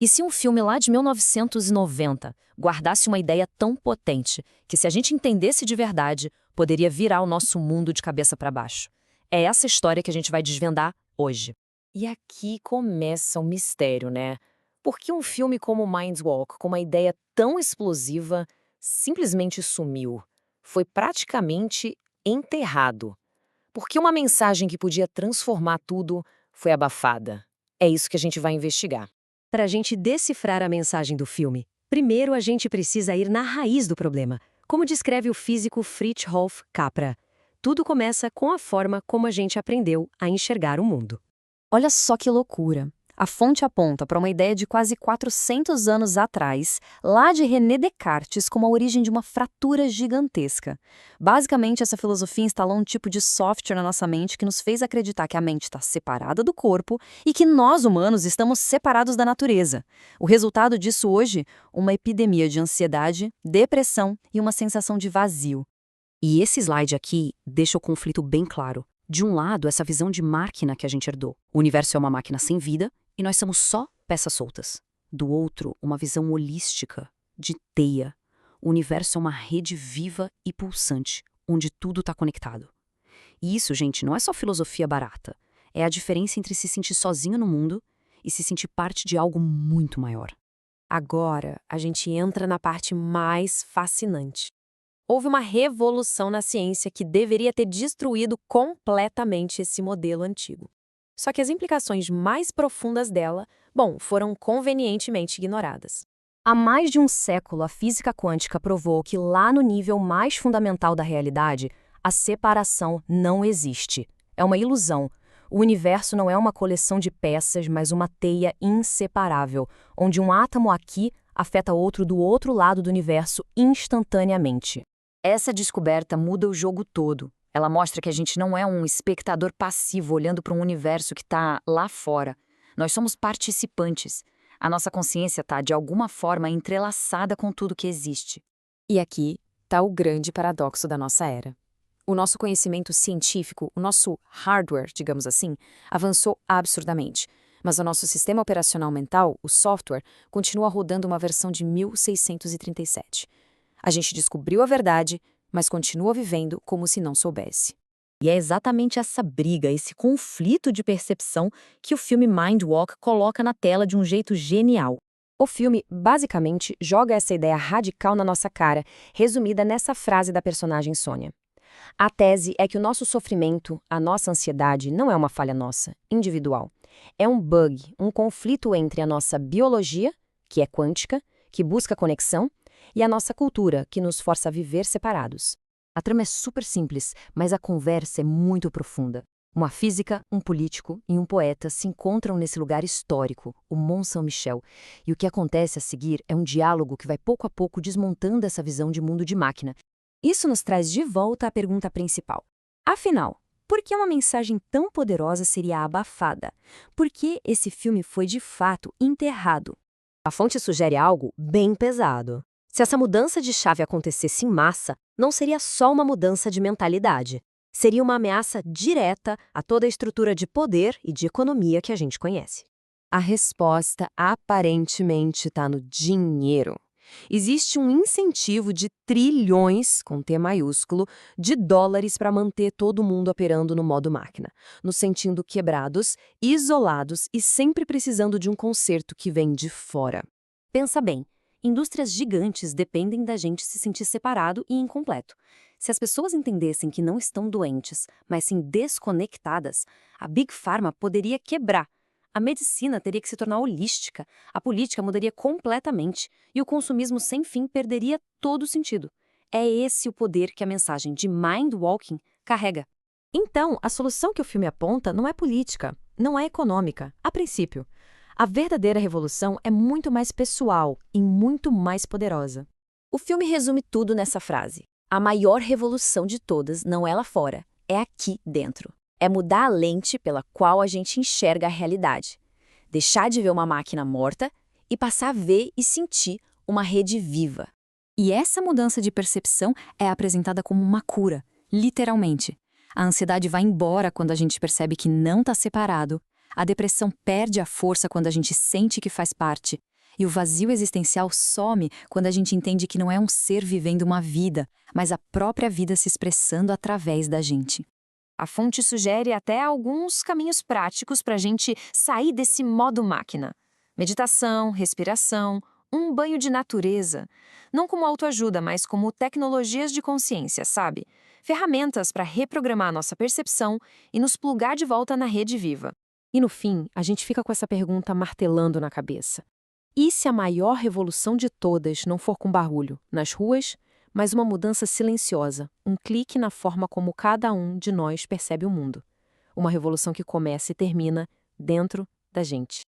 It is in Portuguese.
E se um filme lá de 1990 guardasse uma ideia tão potente que, se a gente entendesse de verdade, poderia virar o nosso mundo de cabeça para baixo? É essa história que a gente vai desvendar hoje. E aqui começa o mistério, né? Por que um filme como Mindwalk, com uma ideia tão explosiva, simplesmente sumiu? Foi praticamente enterrado. Por que uma mensagem que podia transformar tudo foi abafada? É isso que a gente vai investigar. Para a gente decifrar a mensagem do filme, primeiro a gente precisa ir na raiz do problema, como descreve o físico Fritjof Capra. Tudo começa com a forma como a gente aprendeu a enxergar o mundo. Olha só que loucura. A fonte aponta para uma ideia de quase 400 anos atrás, lá de René Descartes, como a origem de uma fratura gigantesca. Basicamente, essa filosofia instalou um tipo de software na nossa mente que nos fez acreditar que a mente está separada do corpo e que nós, humanos, estamos separados da natureza. O resultado disso hoje? Uma epidemia de ansiedade, depressão e uma sensação de vazio. E esse slide aqui deixa o conflito bem claro. De um lado, essa visão de máquina que a gente herdou. O universo é uma máquina sem vida e nós somos só peças soltas. Do outro, uma visão holística, de teia. O universo é uma rede viva e pulsante, onde tudo está conectado. E isso, gente, não é só filosofia barata. É a diferença entre se sentir sozinho no mundo e se sentir parte de algo muito maior. Agora, a gente entra na parte mais fascinante. Houve uma revolução na ciência que deveria ter destruído completamente esse modelo antigo. Só que as implicações mais profundas dela, foram convenientemente ignoradas. Há mais de um século, a física quântica provou que lá no nível mais fundamental da realidade, a separação não existe. É uma ilusão. O universo não é uma coleção de peças, mas uma teia inseparável, onde um átomo aqui afeta outro do outro lado do universo instantaneamente. Essa descoberta muda o jogo todo. Ela mostra que a gente não é um espectador passivo olhando para um universo que está lá fora. Nós somos participantes. A nossa consciência está, de alguma forma, entrelaçada com tudo que existe. E aqui está o grande paradoxo da nossa era. O nosso conhecimento científico, o nosso hardware, digamos assim, avançou absurdamente. Mas o nosso sistema operacional mental, o software, continua rodando uma versão de 1637. A gente descobriu a verdade, mas continua vivendo como se não soubesse. E é exatamente essa briga, esse conflito de percepção que o filme Mindwalk coloca na tela de um jeito genial. O filme, basicamente, joga essa ideia radical na nossa cara, resumida nessa frase da personagem Sônia. A tese é que o nosso sofrimento, a nossa ansiedade, não é uma falha nossa, individual. É um bug, um conflito entre a nossa biologia, que é quântica, que busca conexão, e a nossa cultura, que nos força a viver separados. A trama é super simples, mas a conversa é muito profunda. Uma física, um político e um poeta se encontram nesse lugar histórico, o Mont Saint-Michel, e o que acontece a seguir é um diálogo que vai pouco a pouco desmontando essa visão de mundo de máquina. Isso nos traz de volta à pergunta principal. Afinal, por que uma mensagem tão poderosa seria abafada? Por que esse filme foi de fato enterrado? A fonte sugere algo bem pesado. Se essa mudança de chave acontecesse em massa, não seria só uma mudança de mentalidade. Seria uma ameaça direta a toda a estrutura de poder e de economia que a gente conhece. A resposta aparentemente está no dinheiro. Existe um incentivo de trilhões, com T maiúsculo, de dólares para manter todo mundo operando no modo máquina, nos sentindo quebrados, isolados e sempre precisando de um conserto que vem de fora. Pensa bem. Indústrias gigantes dependem da gente se sentir separado e incompleto. Se as pessoas entendessem que não estão doentes, mas sim desconectadas, a Big Pharma poderia quebrar. A medicina teria que se tornar holística, a política mudaria completamente e o consumismo sem fim perderia todo o sentido. É esse o poder que a mensagem de Mindwalking carrega. Então, a solução que o filme aponta não é política, não é econômica, a princípio. A verdadeira revolução é muito mais pessoal e muito mais poderosa. O filme resume tudo nessa frase. A maior revolução de todas não é lá fora, é aqui dentro. É mudar a lente pela qual a gente enxerga a realidade. Deixar de ver uma máquina morta e passar a ver e sentir uma rede viva. E essa mudança de percepção é apresentada como uma cura, literalmente. A ansiedade vai embora quando a gente percebe que não está separado. A depressão perde a força quando a gente sente que faz parte. E o vazio existencial some quando a gente entende que não é um ser vivendo uma vida, mas a própria vida se expressando através da gente. A fonte sugere até alguns caminhos práticos para a gente sair desse modo máquina. Meditação, respiração, um banho de natureza. Não como autoajuda, mas como tecnologias de consciência, sabe? Ferramentas para reprogramar nossa percepção e nos plugar de volta na rede viva. E no fim, a gente fica com essa pergunta martelando na cabeça. E se a maior revolução de todas não for com barulho, nas ruas, mas uma mudança silenciosa, um clique na forma como cada um de nós percebe o mundo? Uma revolução que começa e termina dentro da gente.